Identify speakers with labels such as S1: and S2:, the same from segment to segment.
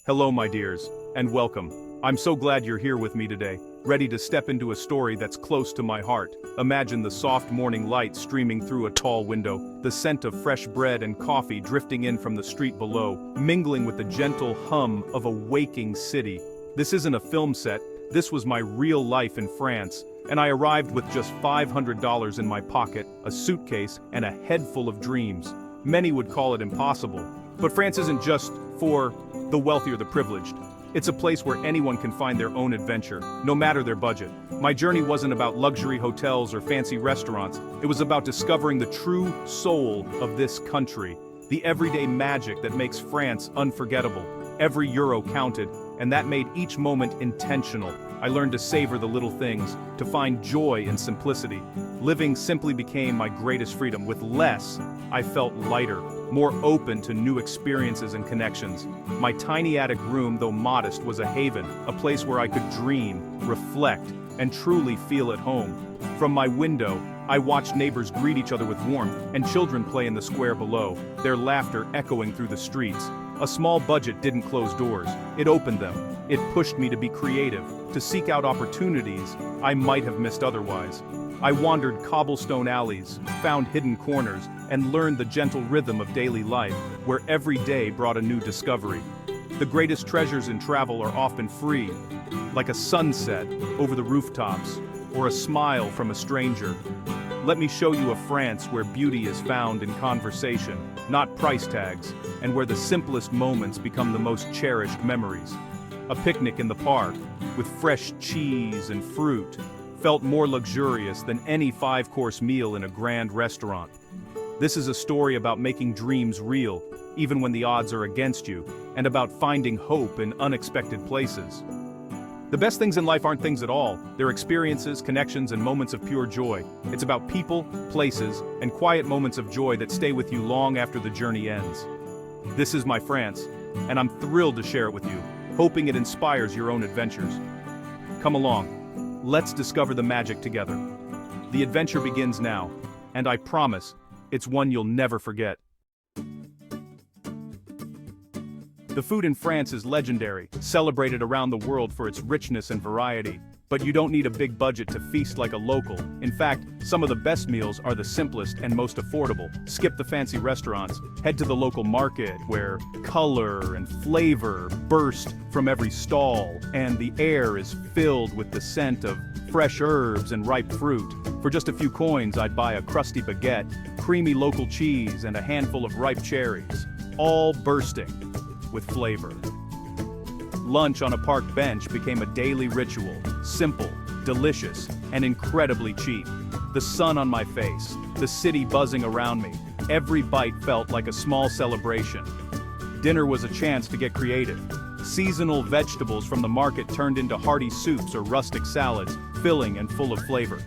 S1: Hello, my dears, and welcome. I'm so glad you're here with me today, ready to step into a story that's close to my heart. Imagine the soft morning light streaming through a tall window, the scent of fresh bread and coffee drifting in from the street below, mingling with the gentle hum of a waking city. This isn't a film set, this was my real life in France, and I arrived with just $500 in my pocket, a suitcase, and a head full of dreams. Many would call it impossible. But France isn't just for the wealthy or the privileged. It's a place where anyone can find their own adventure, no matter their budget. My journey wasn't about luxury hotels or fancy restaurants. It was about discovering the true soul of this country, the everyday magic that makes France unforgettable. Every euro counted, and that made each moment intentional. I learned to savor the little things, to find joy in simplicity. Living simply became my greatest freedom. With less, I felt lighter, more open to new experiences and connections. My tiny attic room, though modest, was a haven, a place where I could dream, reflect, and truly feel at home. From my window, I watched neighbors greet each other with warmth, and children play in the square below, their laughter echoing through the streets. A small budget didn't close doors, it opened them. It pushed me to be creative, to seek out opportunities I might have missed otherwise. I wandered cobblestone alleys, found hidden corners, and learned the gentle rhythm of daily life, where every day brought a new discovery. The greatest treasures in travel are often free, like a sunset over the rooftops, or a smile from a stranger. Let me show you a France where beauty is found in conversation, not price tags, and where the simplest moments become the most cherished memories. A picnic in the park, with fresh cheese and fruit, felt more luxurious than any five-course meal in a grand restaurant. This is a story about making dreams real, even when the odds are against you, and about finding hope in unexpected places. The best things in life aren't things at all. They're experiences, connections, and moments of pure joy. It's about people, places, and quiet moments of joy that stay with you long after the journey ends. This is my France, and I'm thrilled to share it with you, hoping it inspires your own adventures. Come along, let's discover the magic together. The adventure begins now, and I promise, it's one you'll never forget. The food in France is legendary, celebrated around the world for its richness and variety. But you don't need a big budget to feast like a local. In fact, some of the best meals are the simplest and most affordable. Skip the fancy restaurants, head to the local market where color and flavor burst from every stall, and the air is filled with the scent of fresh herbs and ripe fruit. For just a few coins, I'd buy a crusty baguette, creamy local cheese, and a handful of ripe cherries, all bursting with flavor. Lunch on a park bench became a daily ritual, simple, delicious, and incredibly cheap. The sun on my face, the city buzzing around me, every bite felt like a small celebration. Dinner was a chance to get creative. Seasonal vegetables from the market turned into hearty soups or rustic salads, filling and full of flavor.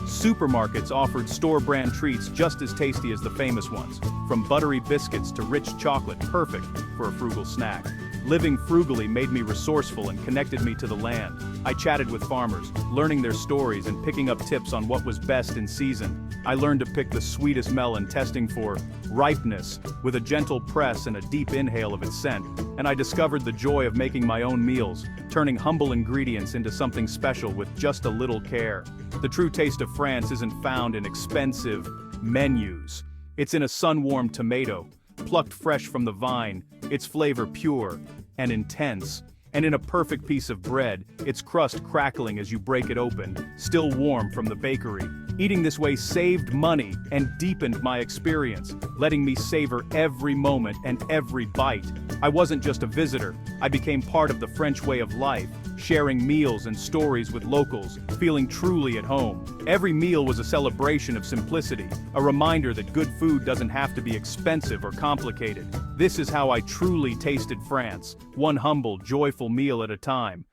S1: Supermarkets offered store-brand treats just as tasty as the famous ones, from buttery biscuits to rich chocolate, perfect for a frugal snack. Living frugally made me resourceful and connected me to the land. I chatted with farmers, learning their stories and picking up tips on what was best in season. I learned to pick the sweetest melon, testing for ripeness with a gentle press and a deep inhale of its scent. And I discovered the joy of making my own meals, turning humble ingredients into something special with just a little care. The true taste of France isn't found in expensive menus. It's in a sun-warmed tomato, plucked fresh from the vine, its flavor pure and intense, and in a perfect piece of bread, its crust crackling as you break it open, still warm from the bakery. Eating this way saved money and deepened my experience, letting me savor every moment and every bite. I wasn't just a visitor, I became part of the French way of life, sharing meals and stories with locals, feeling truly at home. Every meal was a celebration of simplicity, a reminder that good food doesn't have to be expensive or complicated. This is how I truly tasted France, one humble, joyful meal at a time.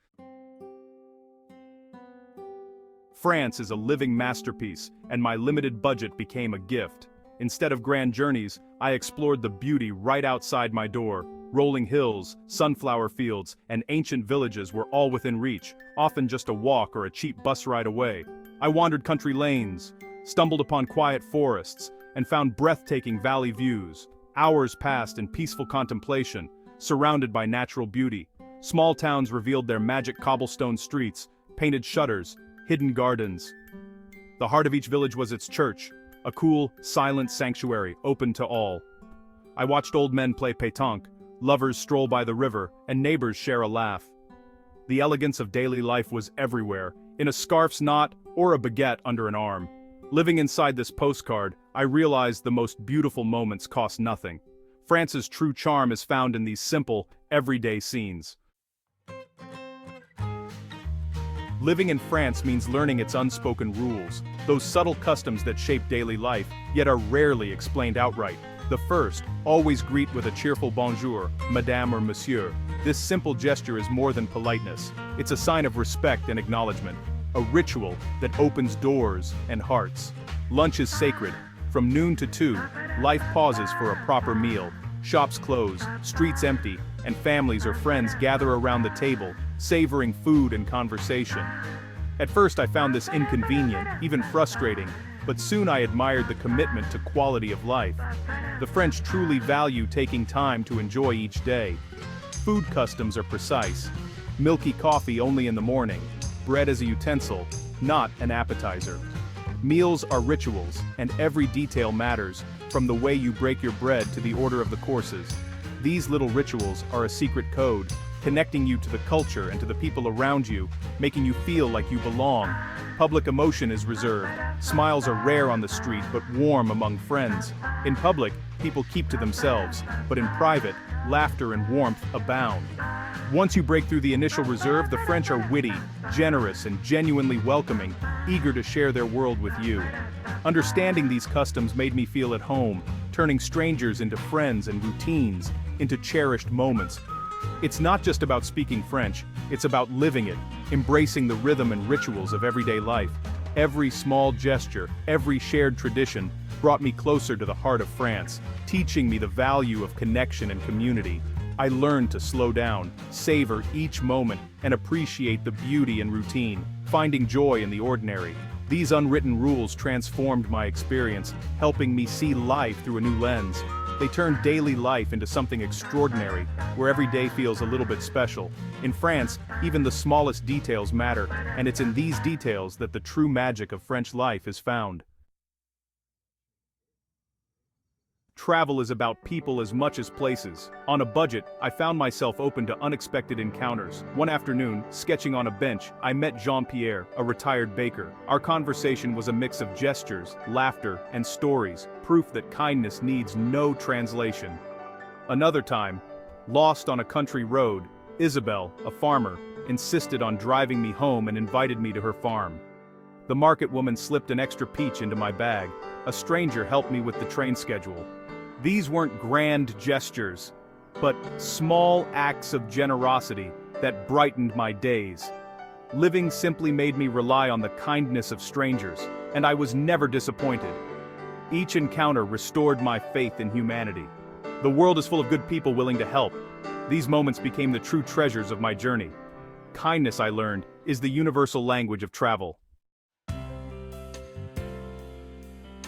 S1: France is a living masterpiece, and my limited budget became a gift. Instead of grand journeys, I explored the beauty right outside my door. Rolling hills, sunflower fields, and ancient villages were all within reach, often just a walk or a cheap bus ride away. I wandered country lanes, stumbled upon quiet forests, and found breathtaking valley views. Hours passed in peaceful contemplation, surrounded by natural beauty. Small towns revealed their magic cobblestone streets, painted shutters, hidden gardens. The heart of each village was its church, a cool, silent sanctuary open to all. I watched old men play pétanque, lovers stroll by the river, and neighbors share a laugh. The elegance of daily life was everywhere, in a scarf's knot or a baguette under an arm. Living inside this postcard, I realized the most beautiful moments cost nothing. France's true charm is found in these simple, everyday scenes. Living in France means learning its unspoken rules, those subtle customs that shape daily life, yet are rarely explained outright. The first, always greet with a cheerful bonjour, madame or monsieur. This simple gesture is more than politeness. It's a sign of respect and acknowledgement, a ritual that opens doors and hearts. Lunch is sacred. From noon to 2, life pauses for a proper meal. Shops close, streets empty, and families or friends gather around the table, savoring food and conversation. At first I found this inconvenient, even frustrating, but soon I admired the commitment to quality of life. The French truly value taking time to enjoy each day. Food customs are precise. Milky coffee only in the morning, bread as a utensil, not an appetizer. Meals are rituals, and every detail matters, from the way you break your bread to the order of the courses. These little rituals are a secret code, connecting you to the culture and to the people around you, making you feel like you belong. Public emotion is reserved. Smiles are rare on the street but warm among friends. In public, people keep to themselves, but in private, laughter and warmth abound. Once you break through the initial reserve, the French are witty, generous, and genuinely welcoming, eager to share their world with you. Understanding these customs made me feel at home, turning strangers into friends and routines, into cherished moments. It's not just about speaking French, it's about living it, embracing the rhythm and rituals of everyday life. Every small gesture, every shared tradition, brought me closer to the heart of France, teaching me the value of connection and community. I learned to slow down, savor each moment, and appreciate the beauty in routine, finding joy in the ordinary. These unwritten rules transformed my experience, helping me see life through a new lens. They turned daily life into something extraordinary, where every day feels a little bit special. In France, even the smallest details matter, and it's in these details that the true magic of French life is found. Travel is about people as much as places. On a budget, I found myself open to unexpected encounters. One afternoon, sketching on a bench, I met Jean-Pierre, a retired baker. Our conversation was a mix of gestures, laughter, and stories, proof that kindness needs no translation. Another time, lost on a country road, Isabelle, a farmer, insisted on driving me home and invited me to her farm. The market woman slipped an extra peach into my bag. A stranger helped me with the train schedule. These weren't grand gestures, but small acts of generosity that brightened my days. Living simply made me rely on the kindness of strangers, and I was never disappointed. Each encounter restored my faith in humanity. The world is full of good people willing to help. These moments became the true treasures of my journey. Kindness, I learned, is the universal language of travel.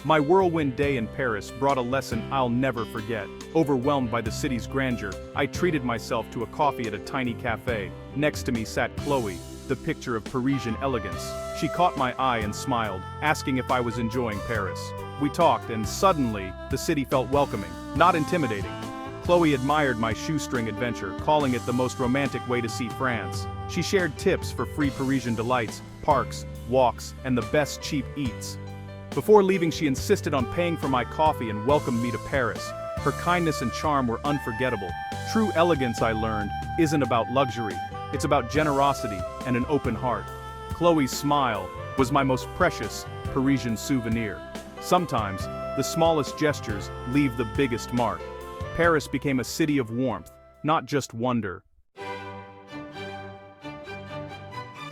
S1: My whirlwind day in Paris brought a lesson I'll never forget. Overwhelmed by the city's grandeur, I treated myself to a coffee at a tiny cafe. Next to me sat Chloe, the picture of Parisian elegance. She caught my eye and smiled, asking if I was enjoying Paris. We talked, and suddenly, the city felt welcoming, not intimidating. Chloe admired my shoestring adventure, calling it the most romantic way to see France. She shared tips for free Parisian delights, parks, walks, and the best cheap eats. Before leaving, she insisted on paying for my coffee and welcomed me to Paris. Her kindness and charm were unforgettable. True elegance, I learned, isn't about luxury. It's about generosity and an open heart. Chloe's smile was my most precious Parisian souvenir. Sometimes, the smallest gestures leave the biggest mark. Paris became a city of warmth, not just wonder.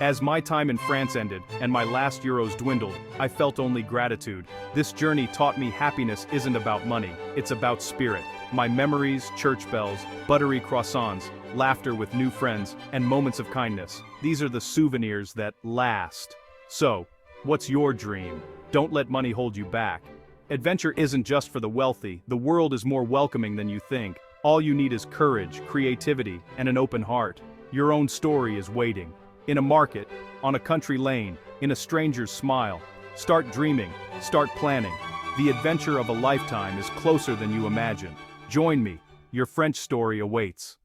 S1: As my time in France ended, and my last euros dwindled, I felt only gratitude. This journey taught me happiness isn't about money, it's about spirit. My memories, church bells, buttery croissants, laughter with new friends, and moments of kindness. These are the souvenirs that last. So, what's your dream? Don't let money hold you back. Adventure isn't just for the wealthy, the world is more welcoming than you think. All you need is courage, creativity, and an open heart. Your own story is waiting. In a market, on a country lane, in a stranger's smile. Start dreaming, start planning. The adventure of a lifetime is closer than you imagine. Join me, your French story awaits.